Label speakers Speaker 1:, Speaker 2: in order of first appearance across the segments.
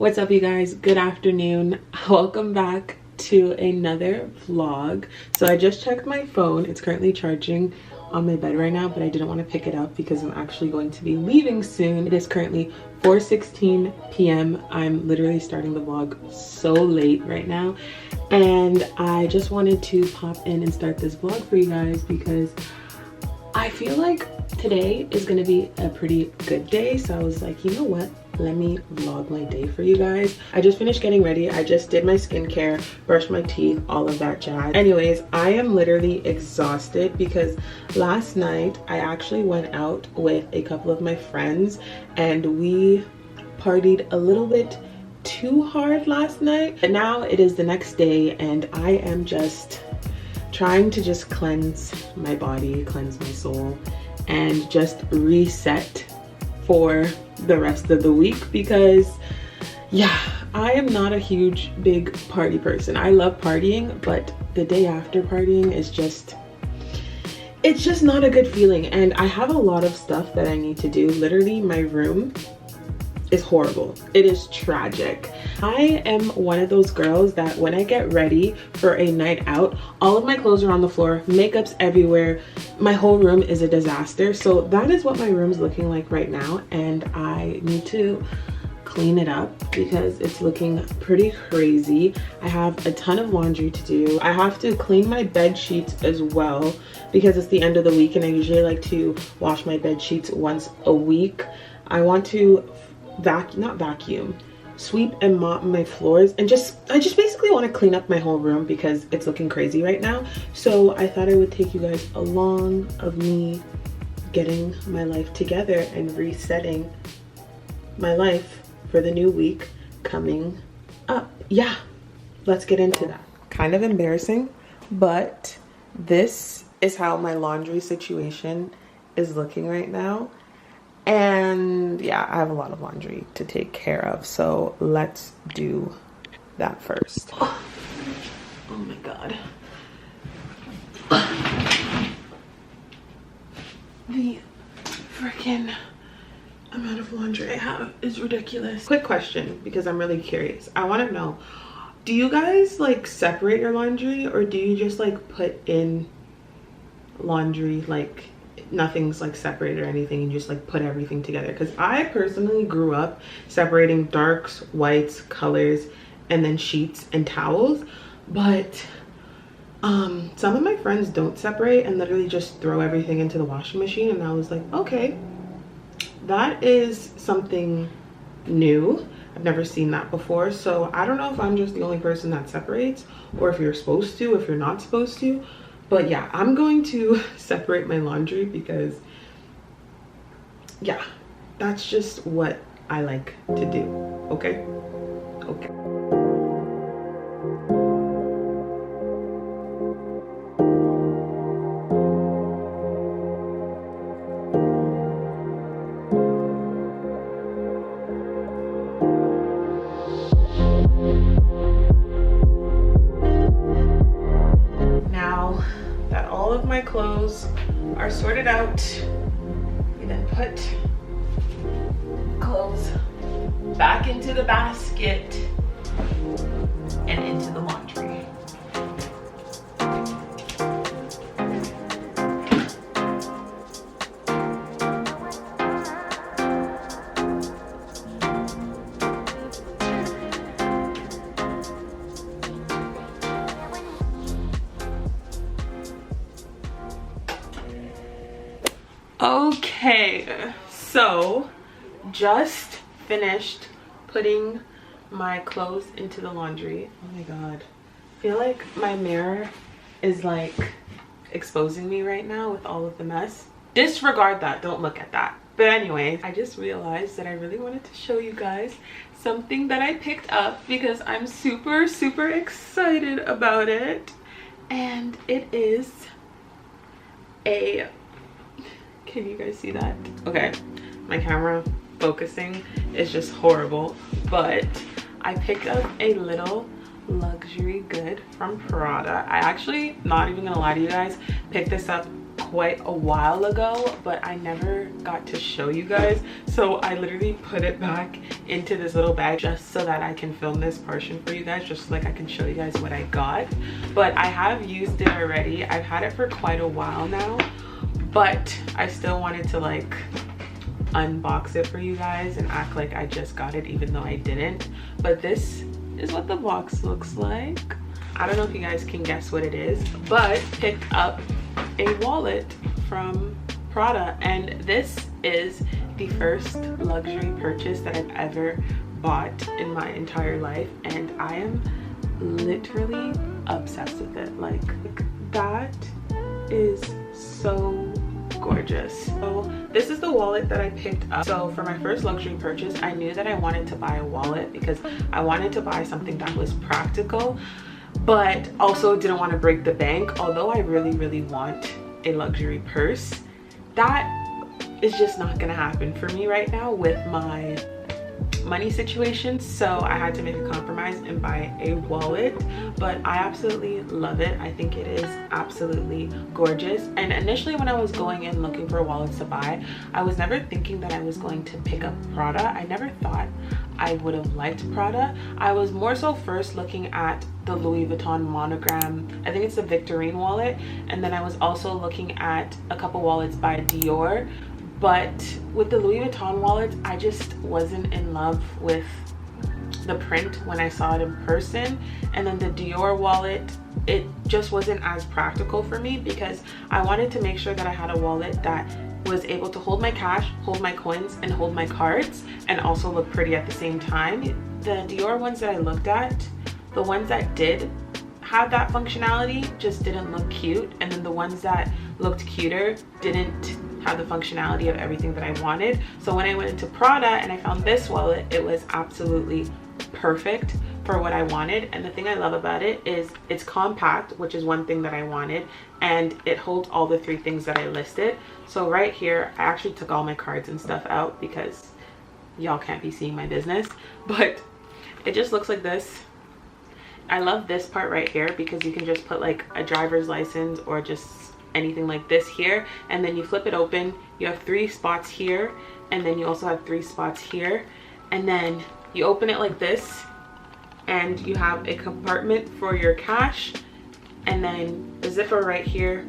Speaker 1: What's up, you guys? Good afternoon. Welcome back to another vlog. So I just checked my phone. It's currently charging on my bed right now, but I didn't want to pick it up because I'm actually going to be leaving soon. It is currently 4:16 p.m. I'm literally starting the vlog so late right now, and I just wanted to pop in and start this vlog for you guys because I feel like today is gonna be a pretty good day. So I was like, you know what, let me vlog my day for you guys. I just finished getting ready. I just did my skincare, brushed my teeth, all of that jazz. Anyways, I am literally exhausted because last night I actually went out with a couple of my friends and we partied a little bit too hard last night. But now it is the next day and I am just trying to just cleanse my body, cleanse my soul, and just reset for the rest of the week because yeah, I am not a huge big party person. I love partying, but the day after partying is just, it's just not a good feeling. And I have a lot of stuff that I need to do. Literally my room is horrible. It is tragic. I am one of those girls that when I get ready for a night out, all of my clothes are on the floor, makeup's everywhere, my whole room is a disaster. So that is what my room's looking like right now, and I need to clean it up because it's looking pretty crazy. I have a ton of laundry to do. I have to clean my bed sheets as well because it's the end of the week and I usually like to wash my bed sheets once a week. I want to sweep and mop my floors, and I just basically want to clean up my whole room because it's looking crazy right now. So I thought I would take you guys along of me getting my life together and resetting my life for the new week coming up. Yeah, let's get into that. Kind of embarrassing, but this is how my laundry situation is looking right now. And yeah, I have a lot of laundry to take care of, so let's do that first. Oh my god, the freaking amount of laundry I have is ridiculous. Quick question, because I'm really curious. I want to know, do you guys like separate your laundry, or do you just like put in laundry like nothing's like separated or anything and just like put everything together? Because I personally grew up separating darks, whites, colors, and then sheets and towels, but some of my friends don't separate and literally just throw everything into the washing machine, and I was like, okay, that is something new. I've never seen that before. So I don't know if I'm just the only person that separates, or if you're supposed to, if you're not supposed to. But yeah, I'm going to separate my laundry because yeah, that's just what I like to do. Okay? Okay. My clothes are sorted out, we then put clothes back into the basket and into the laundry. Okay, so just finished putting my clothes into the laundry. Oh my god, I feel like my mirror is like exposing me right now with all of the mess. Disregard that, don't look at that. But anyway, I just realized that I really wanted to show you guys something that I picked up because I'm super excited about it. And it is a, can you guys see that? Okay, my camera focusing is just horrible, but I picked up a little luxury good from Prada. I actually, not even gonna lie to you guys, picked this up quite a while ago, but I never got to show you guys. So I literally put it back into this little bag just so that I can film this portion for you guys, just so like I can show you guys what I got. But I have used it already. I've had it for quite a while now, but I still wanted to like unbox it for you guys and act like I just got it even though I didn't. But this is what the box looks like. I don't know if you guys can guess what it is, but picked up a wallet from Prada, and this is the first luxury purchase that I've ever bought in my entire life, and I am literally obsessed with it. Like, that is so gorgeous. So this is the wallet that I picked up. So for my first luxury purchase, I knew that I wanted to buy a wallet because I wanted to buy something that was practical, but also didn't want to break the bank. Although I really want a luxury purse, that is just not gonna happen for me right now with my money situation. So I had to make a compromise and buy a wallet, but I absolutely love it. I think it is absolutely gorgeous. And initially when I was going in looking for wallets to buy, I was never thinking that I was going to pick up Prada. I never thought I would have liked Prada. I was more so first looking at the Louis Vuitton monogram, I think it's the Victorine wallet, and then I was also looking at a couple wallets by Dior. But with the Louis Vuitton wallet, I just wasn't in love with the print when I saw it in person. And then the Dior wallet, it just wasn't as practical for me because I wanted to make sure that I had a wallet that was able to hold my cash, hold my coins, and hold my cards, and also look pretty at the same time. The Dior ones that I looked at, the ones that did have that functionality just didn't look cute, and then the ones that looked cuter didn't have the functionality of everything that I wanted. So when I went into Prada and I found this wallet, it was absolutely perfect for what I wanted. And the thing I love about it is it's compact, which is one thing that I wanted, and it holds all the 3 things that I listed. So right here, I actually took all my cards and stuff out because y'all can't be seeing my business, but it just looks like this. I love this part right here because you can just put like a driver's license or just anything like this here, and then you flip it open. You have 3 spots here, and then you also have 3 spots here, and then you open it like this, and you have a compartment for your cash, and then the zipper right here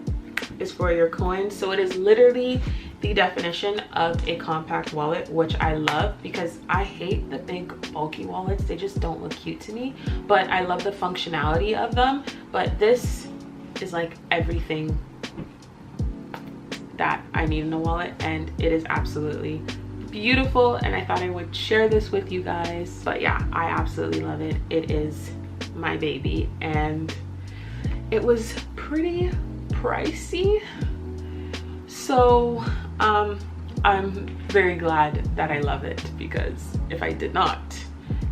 Speaker 1: is for your coins. So it is literally the definition of a compact wallet, which I love because I hate the big bulky wallets. They just don't look cute to me, but I love the functionality of them. But this is like everything that I need in a wallet, and it is absolutely beautiful, and I thought I would share this with you guys. But yeah, I absolutely love it. It is my baby, and it was pretty pricey, so I'm very glad that I love it, because if I did not,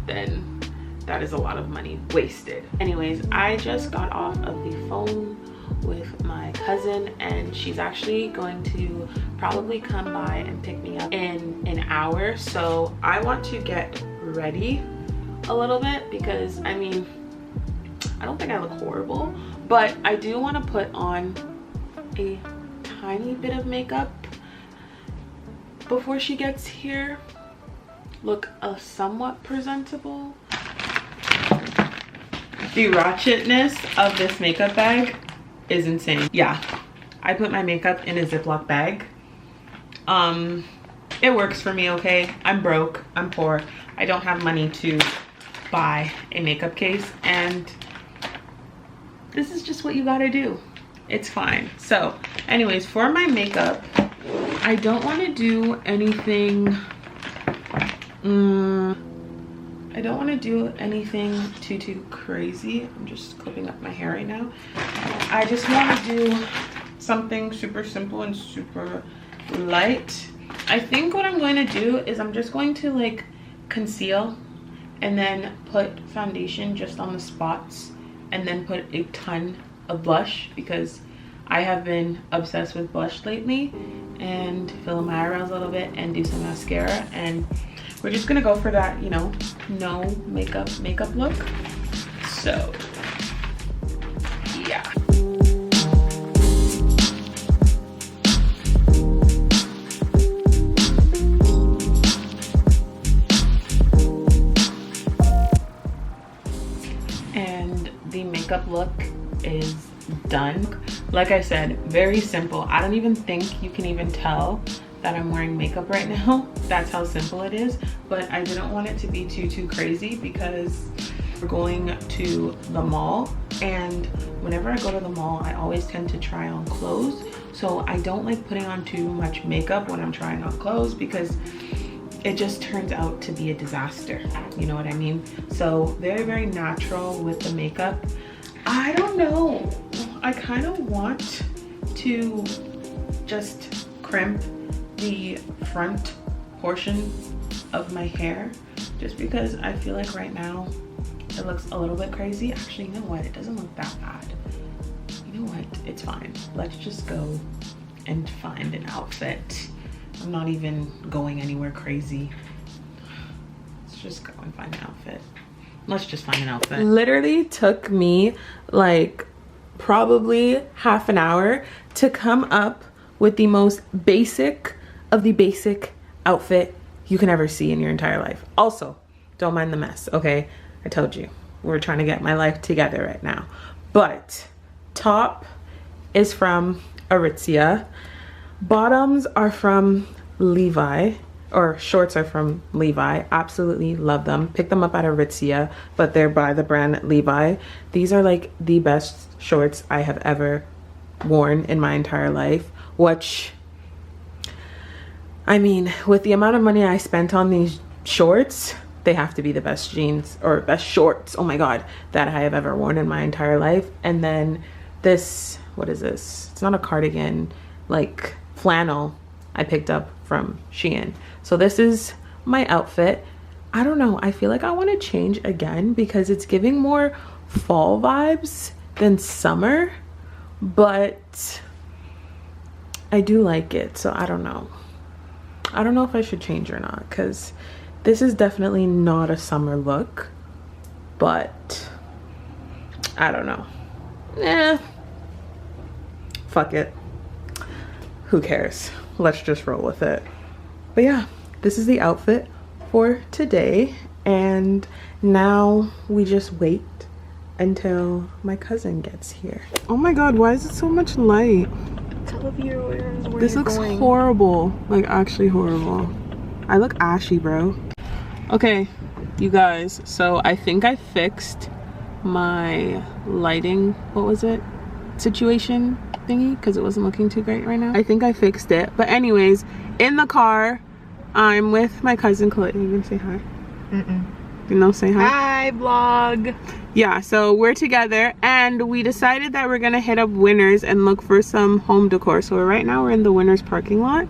Speaker 1: then that is a lot of money wasted. Anyways, I just got off of the phone with my cousin, and she's actually going to probably come by and pick me up in an hour. So I want to get ready a little bit because I mean, I don't think I look horrible, but I do want to put on a tiny bit of makeup before she gets here. Look somewhat presentable. The ratchetness of this makeup bag is insane. Yeah, I put my makeup in a Ziploc bag. It works for me, okay? I'm broke, I'm poor, I don't have money to buy a makeup case, and this is just what you gotta do. It's fine. So anyways, for my makeup, I don't want to do anything I don't want to do anything too crazy. I'm just clipping up my hair right now. I just want to do something super simple and super light. I think what I'm going to do is I'm just going to like conceal and then put foundation just on the spots, and then put a ton of blush because I have been obsessed with blush lately, and fill in my eyebrows a little bit and do some mascara. And we're just gonna go for that, you know, no makeup look. So yeah. look is done. Like I said, very simple. I don't even think you can even tell that I'm wearing makeup right now. That's how simple it is. But I didn't want it to be too crazy because we're going to the mall, and whenever I go to the mall, I always tend to try on clothes. So I don't like putting on too much makeup when I'm trying on clothes because it just turns out to be a disaster. You know what I mean? So very natural with the makeup. I don't know. I kind of want to just crimp the front portion of my hair just because I feel like right now it looks a little bit crazy. Actually, you know what? It doesn't look that bad. You know what? It's fine. Let's just go and find an outfit. I'm not even going anywhere crazy. Let's just go and find an outfit. Let's just find an outfit. Literally took me like probably half an hour to come up with the most basic of the basic outfit you can ever see in your entire life. Also, don't mind the mess, okay? I told you, we're trying to get my life together right now. But top is from Aritzia. Bottoms are from Levi, or shorts are from Levi. Absolutely love them. Pick them up at Aritzia, but they're by the brand Levi. These are like the best shorts I have ever worn in my entire life, which, I mean, with the amount of money I spent on these shorts, they have to be the best jeans or best shorts, oh my god, that I have ever worn in my entire life. And then this, what is this? It's not a cardigan, like flannel I picked up from Shein. So this is my outfit. I don't know, I feel like I want to change again because it's giving more fall vibes than summer, but I do like it. So I don't know if I should change or not, because this is definitely not a summer look, but I don't know. Fuck it. Who cares? Let's just roll with it. But yeah, this is the outfit for today. And now we just wait until my cousin gets here. Oh my god, why is it so much light? This looks horrible. Like, actually horrible. I look ashy, bro. Okay, you guys, so I think I fixed my lighting, what was it, situation thingy, because it wasn't looking too great right now. I think I fixed it. But anyways, in the car, I'm with my cousin Chloe. You gonna say hi? You know, say hi.
Speaker 2: Hi, vlog.
Speaker 1: Yeah, so we're together and we decided that we're gonna hit up Winners and look for some home decor. So right now we're in the Winners parking lot.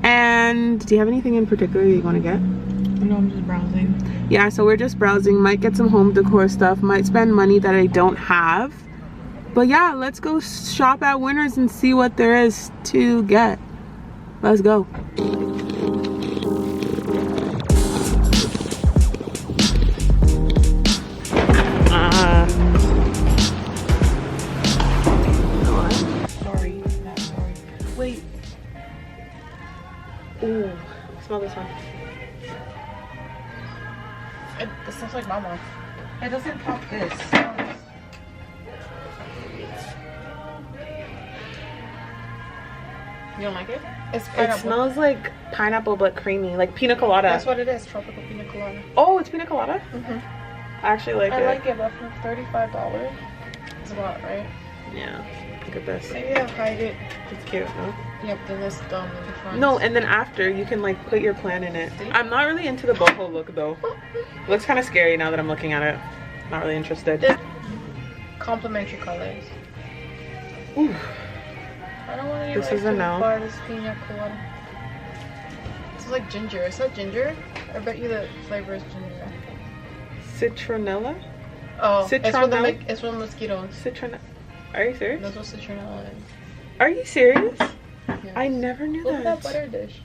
Speaker 1: And do you have anything in particular you want to get?
Speaker 2: No, I'm just browsing.
Speaker 1: Yeah, so we're just browsing. Might get some home decor stuff. Might spend money that I don't have. But yeah, let's go shop at Winners and see what there is to get. Let's go. Sorry. Wait. Ooh, smell this one.
Speaker 2: It smells like mama.
Speaker 1: It doesn't pop this.
Speaker 2: You don't like it? It's
Speaker 1: pineapple. It smells like pineapple but creamy, like pina colada.
Speaker 2: That's what it is, tropical pina colada.
Speaker 1: Oh, it's pina colada?
Speaker 2: I
Speaker 1: actually like it.
Speaker 2: I like it, but for $35, it's a lot, right?
Speaker 1: Yeah. Look at this.
Speaker 2: Maybe I'll hide it.
Speaker 1: It's cute, huh?
Speaker 2: Yep, then it's done in the front.
Speaker 1: No, and then after, you can like put your plan in it. See? I'm not really into the boho look though. It looks kind of scary now that I'm looking at it. Not really interested.
Speaker 2: Complementary colors.
Speaker 1: Ooh.
Speaker 2: I don't want to
Speaker 1: This is a no.
Speaker 2: This pina colada. It's like ginger. Is that ginger? I bet you the flavor is ginger.
Speaker 1: Citronella?
Speaker 2: Oh,
Speaker 1: Citronella?
Speaker 2: It's from mosquitoes.
Speaker 1: Citronella. Are you serious?
Speaker 2: That's what citronella is.
Speaker 1: Are you serious?
Speaker 2: Yes.
Speaker 1: I never knew
Speaker 2: Look
Speaker 1: that.
Speaker 2: at that butter dish.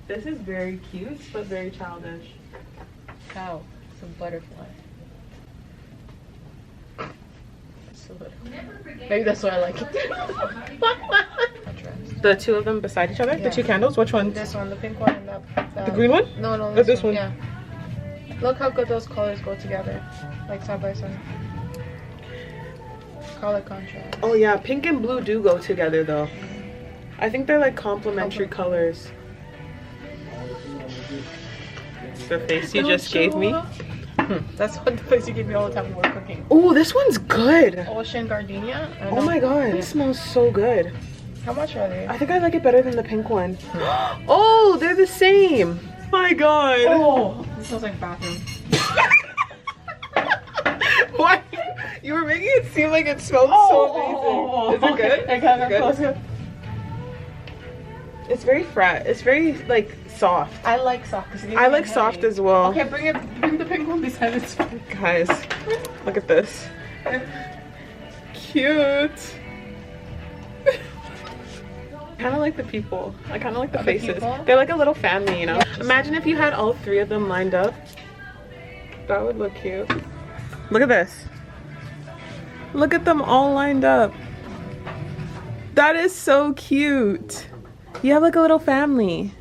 Speaker 1: This is very cute, but very childish.
Speaker 2: Cow. It's a butterfly. It's a butterfly. Maybe that's why I like it.
Speaker 1: The two of them beside each other? Yeah. The two candles? Which one?
Speaker 2: This one, the pink one and that.
Speaker 1: The green one?
Speaker 2: No,
Speaker 1: this one?
Speaker 2: Yeah. Look how good those colors go together, like side by side. Color contrast.
Speaker 1: Oh yeah, pink and blue do go together though. I think they're like complementary colors. The face you just gave me.
Speaker 2: That's what the face you give me all the time when we're cooking.
Speaker 1: Oh, this one's good.
Speaker 2: Ocean Gardenia.
Speaker 1: Oh my god, it smells so good.
Speaker 2: How much are they?
Speaker 1: I think I like it better than the pink one. Oh, they're the same. My god.
Speaker 2: Oh, this smells like bathroom.
Speaker 1: What? You were making it seem like it smelled so amazing. Is it good?
Speaker 2: I got it closer.
Speaker 1: It's very it's very like soft.
Speaker 2: I like soft.
Speaker 1: I like soft as well.
Speaker 2: Okay, bring the pink one beside it.
Speaker 1: Guys, look at this. Cute. Kind of like the people. I kind of like the faces. They're like a little family, you know? Yeah. Imagine if you had all 3 of them lined up. That would look cute. Look at this. Look at them all lined up. That is so cute. You have like a little family.